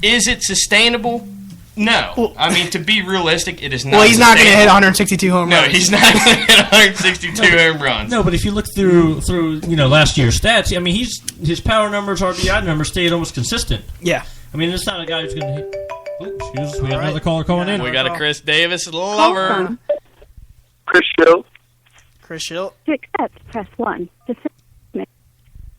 Is it sustainable? No. Well, I mean, to be realistic, it is not. Well, he's not going to hit 162 home runs. No, he's not going to hit 162 home runs. No, but if you look through last year's stats, I mean, his power numbers, RBI numbers stayed almost consistent. Yeah. I mean, it's not a guy who's going to hit. Excuse us, we have another caller calling in. We got a Chris Davis lover. Chris Schill. Chris Schill. To accept, press 1.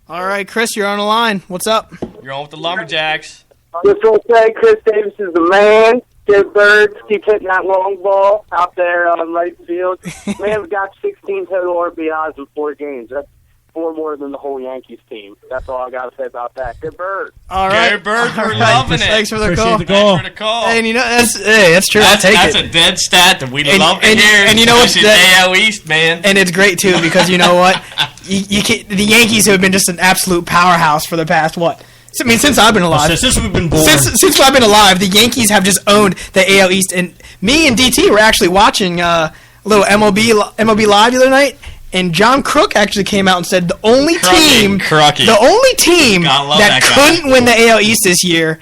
All right, Chris, you're on the line. What's up? You're on with the Lumberjacks. Just want to say, Chris Davis is the man. Get birds, keep hitting that long ball out there on right field. Man's got 16 total RBIs in 4 games. That's 4 more than the whole Yankees team. That's all I got to say about that. Good bird. All right. Good bird. We're right. loving it. Thanks for the Appreciate call. the call. Thanks for the call. And you know, that's true. I'll take That's it. a dead stat that we And- love to and- hear. and you know what's especially that- AL East, man. And it's great, too, because you know what? You can't, the Yankees have been just an absolute powerhouse for the past, what? I mean, since I've been alive. Since we've been born. Since I've been alive, the Yankees have just owned the AL East. And me and DT were actually watching a little MLB Live the other night, and John Crook actually came out and said the only team Gotta love that that guy. couldn't win the AL East this year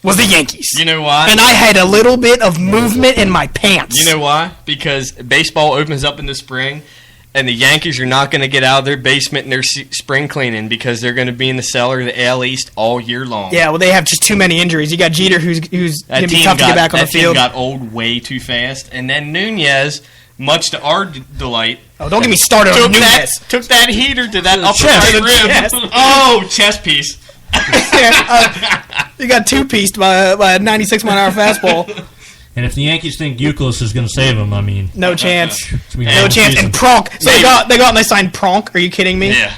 was the Yankees. You know why? And I had a little bit of movement in my pants. You know why? Because baseball opens up in the spring, and the Yankees are not going to get out of their basement in their spring cleaning because they're going to be in the cellar of the AL East all year long. Yeah, well, they have just too many injuries. You got Jeter, who's going to be tough to get back on the field. That team got old way too fast. And then Nunez, much to our delight, Oh, don't get me started on Nunez. took that heater to that upper chest. right rib. Chest. Oh, chest piece. You got two-pieced by a 96-mile-an-hour fastball. And if the Yankees think Euclid is going to save him, I mean, No chance. no No chance. And Pronk. So they go out and they signed Pronk. Are you kidding me? Yeah.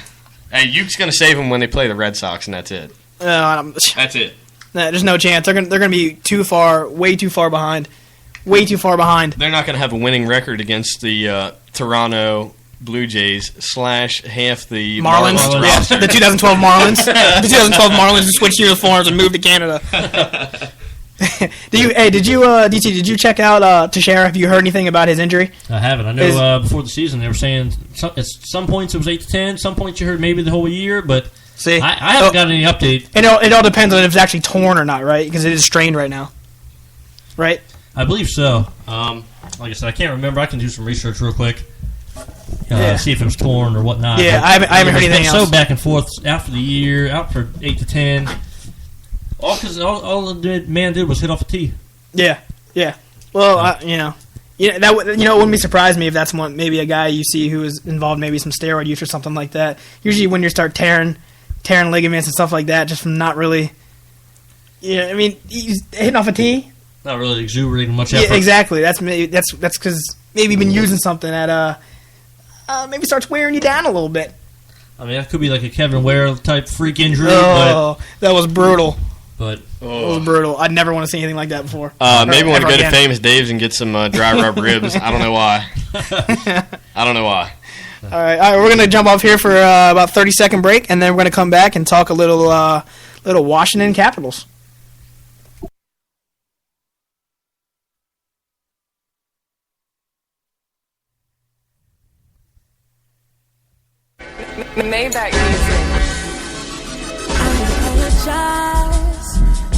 Hey, Yuke's going to save them when they play the Red Sox, and that's it. That's it. There's no chance. They're gonna be way too far behind. Way too far behind. They're not going to have a winning record against the Toronto Blue Jays / half the Marlins. Yeah, the 2012 Marlins. The 2012 Marlins switched uniforms and moved to Canada. DT, did you check out Teixeira? Have you heard anything about his injury? I haven't. I know before the season they were saying at some points it was 8 to 10. Some points you heard maybe the whole year, but See, I haven't got any update. And it all depends on if it's actually torn or not, right? Because it is strained right now, right? I believe so. Like I said, I can't remember. I can do some research real quick. See if it was torn or whatnot. Yeah, I haven't heard anything else. So back and forth after the year, out for 8 to 10. All because all the man did was hit off a tee. Yeah. Well, it wouldn't be surprised me if that's maybe a guy you see who is involved maybe some steroid use or something like that. Usually when you start tearing ligaments and stuff like that, just from not really. Yeah, I mean, he's hitting off a tee. Not really exuberating much effort. Yeah, exactly. That's because maybe you've been using something that maybe starts wearing you down a little bit. I mean, that could be like a Kevin Ware type freak injury. Oh, that was brutal. But it was brutal. I'd never want to see anything like that before. Maybe want to go to Famous Dave's and get some dry rub ribs. I don't know why. All right, we're gonna jump off here for about 30-second break, and then we're gonna come back and talk a little Washington Capitals. Maybach music.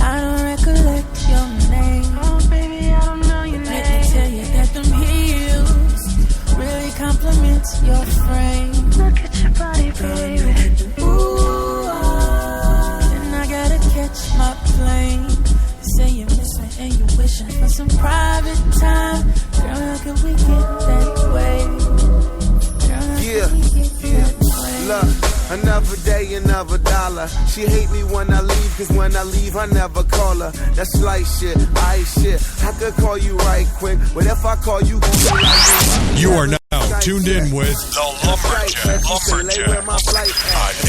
I don't recollect your name. Oh, baby, I don't know your name. Let me tell you that them heels really compliment your frame. Look at your body, baby. Ooh, then I gotta catch my plane. You say you miss me and you're wishing for some private time. Girl, how can we get that way? Girl, how can we get that way? Look, another day, another dollar. She hate me when I leave, cause when I leave, I never call her. That's light shit, ice shit. I could call you right quick, but if I call you, you are now tuned in with the Lumberjack on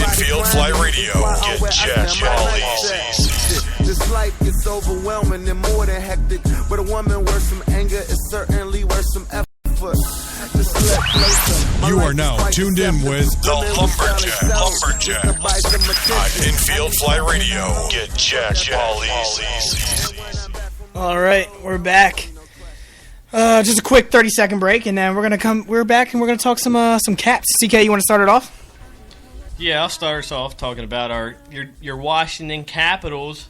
Infield Fly Radio. Get Jack all easy. This life gets overwhelming and more than hectic, but a woman worth some anger is certainly worth some effort. You are now tuned in with the Lumberjack on Infield Fly Radio. Get Jack all easy. All right, we're back. Just a quick 30-second break, and then we're back and we're gonna talk some Caps. CK, you want to start it off? Yeah, I'll start us off talking about your Washington Capitals.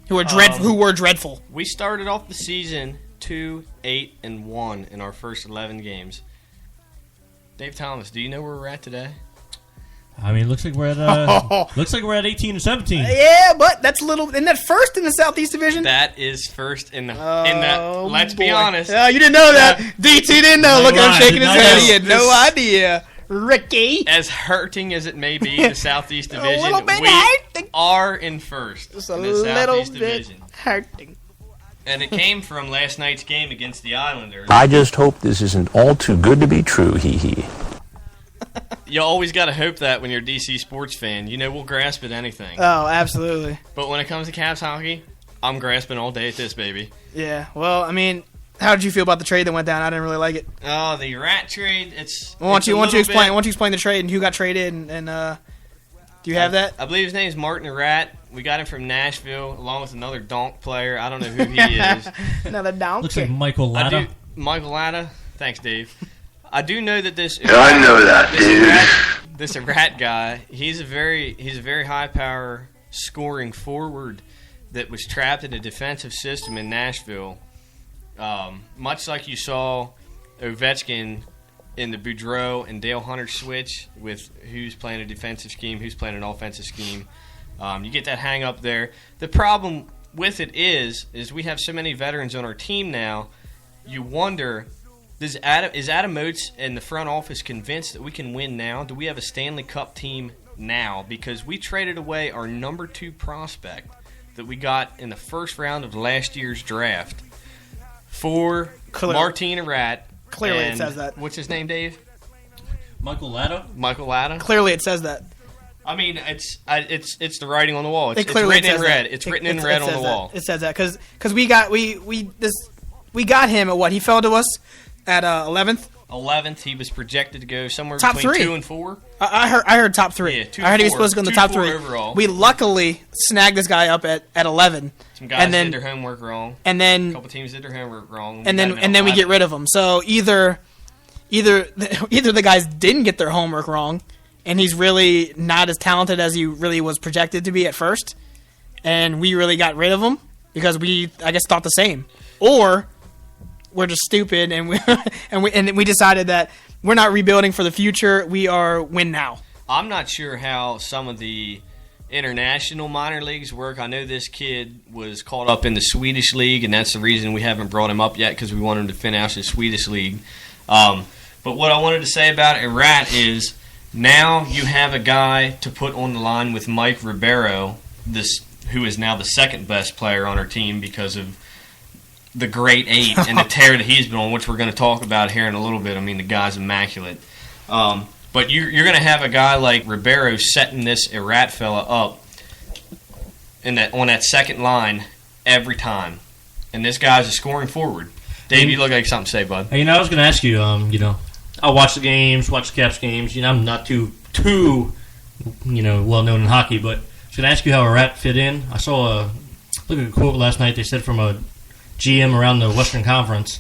who were dreadful. We started off the season 2-8-1 in our first 11 games. Dave Thomas, do you know where we're at today? I mean, looks like we're at 18 and 17. Yeah, but that's a little. Isn't that first in the Southeast Division? That is first in the. Let's be honest. Oh, you didn't know that. DT didn't know. Look at him shaking his head. He had no idea. Ricky. As hurting as it may be, the Southeast Division, a little bit we hurting. are in first Just in a the little Southeast bit Division. hurting. And it came from last night's game against the Islanders. I just hope this isn't all too good to be true, hee hee. You always got to hope that when you're a DC sports fan. You know, we'll grasp at anything. Oh, absolutely. But when it comes to Cavs hockey, I'm grasping all day at this, baby. Yeah, well, I mean, how did you feel about the trade that went down? I didn't really like it. Oh, the rat trade, it's... Well, why don't you explain the trade and who got traded and do you have that? I believe his name's Martin Rat. We got him from Nashville, along with another donk player. I don't know who he is. Another donk. Looks like Michael Latta. Michael Latta. Thanks, Dave. I do know that this... I know that, dude. This Rat guy, he's a very high power scoring forward that was trapped in a defensive system in Nashville. Much like you saw Ovechkin in the Boudreaux and Dale Hunter switch with who's playing a defensive scheme, who's playing an offensive scheme. You get that hang up there. The problem with it is we have so many veterans on our team now. You wonder, is Adam Oates and the front office convinced that we can win now? Do we have a Stanley Cup team now? Because we traded away our number 2 prospect that we got in the first round of last year's draft for Martin Rat. Clearly it says that. What's his name, Dave? Michael Latta. Michael Latta. Clearly it says that. I mean, it's the writing on the wall. It's clearly written in red. that. It's written in red on the wall. It says that because we got him at what he fell to us at 11th. 11th, he was projected to go somewhere top between 3. 2 and 4. I heard top 3. Yeah, I heard he was supposed to go in the top 3 overall. We luckily snagged this guy up at 11. Some guys did their homework wrong. And then a couple teams did their homework wrong. And then we get rid of him. So either the guys didn't get their homework wrong, and he's really not as talented as he really was projected to be at first, and we really got rid of him because we, I guess, thought the same, or we're just stupid and we decided that we're not rebuilding for the future. We are win now. I'm not sure how some of the international minor leagues work. I know this kid was caught up in the Swedish league, and that's the reason we haven't brought him up yet, because we want him to finish the Swedish league. But what I wanted to say about Rat is now you have a guy to put on the line with Mike Ribeiro, who is now the second best player on our team because of the great 8 and the tear that he's been on, which we're going to talk about here in a little bit. I mean, the guy's immaculate. But you're going to have a guy like Ribeiro setting this Rat fella up on that second line every time. And this guy's a scoring forward. Dave, you look like something to say, bud. Hey, I was going to ask you, I watch the games, watch the Caps games. I'm not too well known in hockey, but I was going to ask you how a Rat fit in. I saw look at a quote last night. They said from a GM around the Western Conference,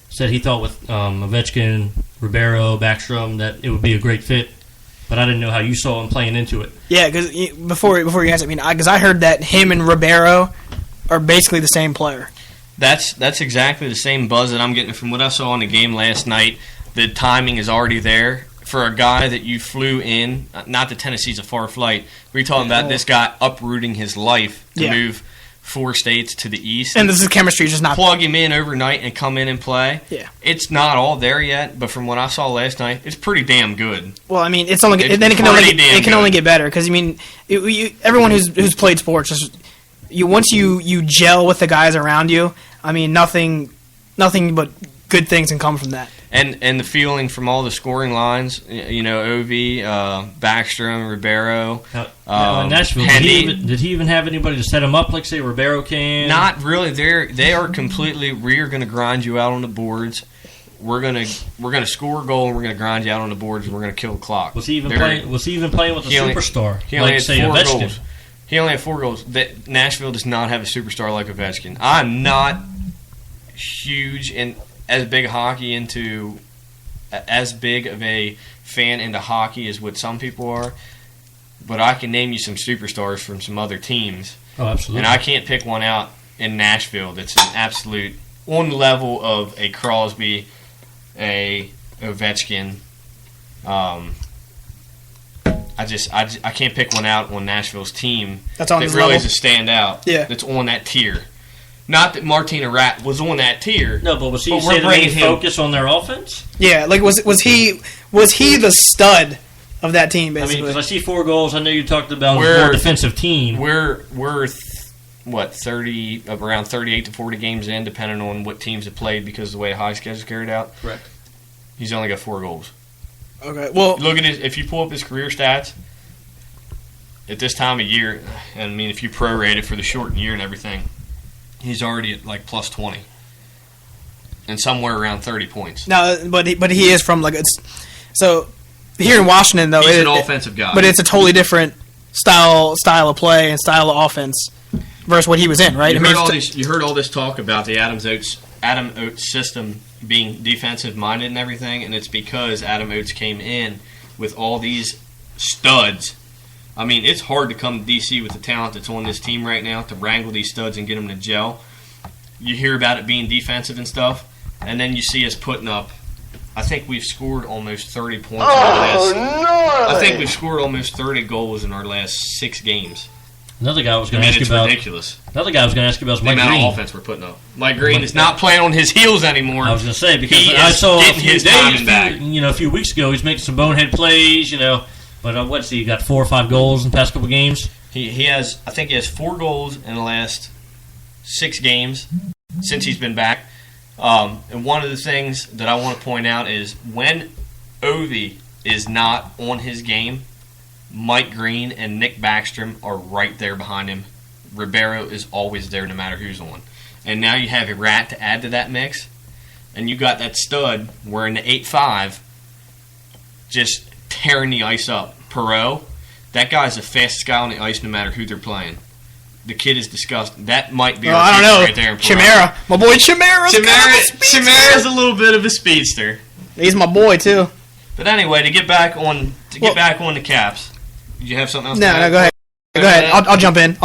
said he thought with Ovechkin, Ribeiro, Backstrom that it would be a great fit, but I didn't know how you saw him playing into it. Yeah, because before you answer, because I heard that him and Ribeiro are basically the same player. That's exactly the same buzz that I'm getting from what I saw in the game last night. The timing is already there for a guy that you flew in. Not that Tennessee's a far flight. We're talking about this guy uprooting his life to move 4 states to the east. And this is chemistry, just not plug him in overnight and come in and play. Yeah, it's not all there yet, but from what I saw last night, it's pretty damn good. Well, I mean, it can only get better because everyone who's played sports, once you gel with the guys around you, I mean, nothing but good things can come from that. And the feeling from all the scoring lines, Ovi, Backstrom, Ribeiro. In Nashville, did he even have anybody to set him up like, say, Ribeiro can? Not really. They are completely. We're going to grind you out on the boards. We're gonna score a goal and we're gonna grind you out on the boards and we're gonna kill the clock. Was he even playing with a superstar? He only had 4 goals. He only had 4 goals. Nashville does not have a superstar like Ovechkin. I'm not huge and as big of a fan into hockey as what some people are, but I can name you some superstars from some other teams. Oh, absolutely. And I can't pick one out in Nashville that's an absolute on the level of a Crosby, a Ovechkin. I can't pick one out on Nashville's team That's on that his really level. is a standout. Yeah. That's on that tier. Not that Martina Rat was on that tier. No, but was he But we're saying to bringing me him- focus on their offense? Yeah, like was he the stud of that team? I mean, Basically, because I see 4 goals. I know you talked about a We're- more defensive team. We're what 30 around 38 to 40 games in, depending on what teams have played because of the way the high schedule is carried out. Correct. He's only got 4 goals. okay. Well, Look at his. If you pull up his career stats at this time of year, I mean, if you prorate it for the shortened year and everything, he's already at like plus 20 and somewhere around 30 points. no, but he is from so here in Washington though. He's an offensive guy, but it's a totally different style of play and style of offense versus what he was in, right? You heard all this talk about the Adam Oates system being defensive minded and everything, and it's because Adam Oates came in with all these studs. I mean, it's hard to come to DC with the talent that's on this team right now to wrangle these studs and get them to gel. You hear about it being defensive and stuff, and then you see us putting up. I think we've scored almost 30 points. I think we've scored almost 30 goals in our last 6 games. Another guy I was I going to mean, ask you it's about. ridiculous. Another guy I was going to ask you about was The Mike amount Green. of offense we're putting up. Mike Green is not playing on his heels anymore. I was going to say because He I is saw a getting few his days, timing back. a few weeks ago, he's making some bonehead plays. But what's he got 4 or 5 goals in the past couple games? He has, I think he has 4 goals in the last 6 games since he's been back. And one of the things that I want to point out is when Ovi is not on his game, Mike Green and Nick Backstrom are right there behind him. Ribeiro is always there no matter who's on. And now you have a Rat to add to that mix, and you got that stud wearing the 8-5 just tearing the ice up. Perot, that guy's the fastest guy on the ice no matter who they're playing. The kid is disgusting. That might be our I don't future know. right there in Perot. Chimera, my boy Chimera's Chimera's a little bit of a speedster. He's my boy too. But anyway, to get back on the Caps, did you have something else? No, to add? go ahead. Go ahead. I'll jump in.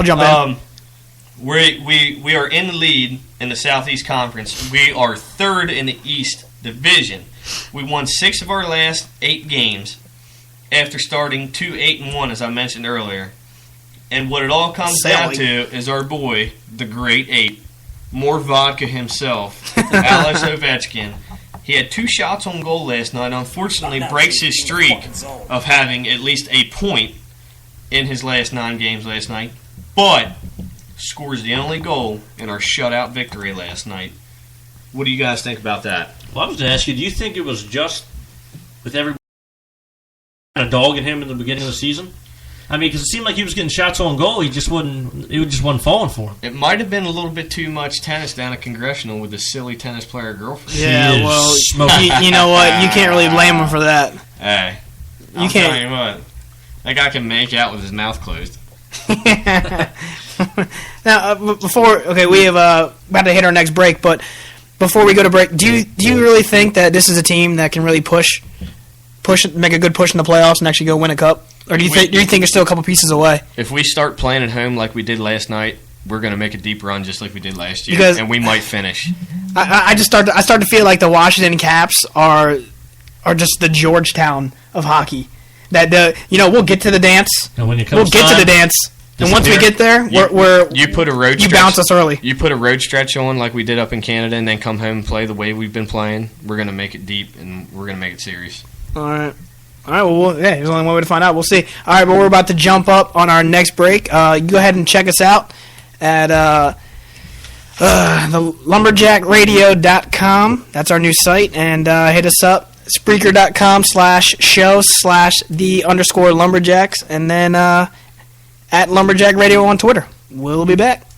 We are in the lead in the Southeast Conference. We are 3rd in the East Division. We won 6 of our last 8 games after starting 2-8-1, as I mentioned earlier. And what it all comes down to is our boy, the Great 8, more vodka himself, Alex Ovechkin. He had 2 shots on goal last night. Unfortunately, breaks his streak of having at least a point in his last 9 games last night, but scores the only goal in our shutout victory last night. What do you guys think about that? Well, I was going to ask you, do you think it was just with everybody kind of dogging him in the beginning of the season? I mean, because it seemed like he was getting shots on goal. It just wasn't falling for him. It might have been a little bit too much tennis down at Congressional with the silly tennis player girlfriend. Yeah, well, you know what? You can't really blame him for that. Hey, I'm telling you what, that guy can make out with his mouth closed. Now, we have about to hit our next break, but before we go to break, do you really think that this is a team that can really make a good push in the playoffs and actually go win a cup? Or do you think you're still a couple pieces away? If we start playing at home like we did last night, we're going to make a deep run just like we did last year, and we might finish. I start to feel like the Washington Caps are just the Georgetown of hockey. That we'll get to the dance. And when to the dance. And once we get there, you bounce us early. You put a road stretch on like we did up in Canada, and then come home and play the way we've been playing. We're going to make it deep, and we're going to make it serious. All right. Well, there's only one way to find out. We'll see. All right, but we're about to jump up on our next break. Go ahead and check us out at the lumberjackradio.com. That's our new site. And hit us up, Spreaker.com/show/the_lumberjacks. And then at Lumberjack Radio on Twitter. We'll be back.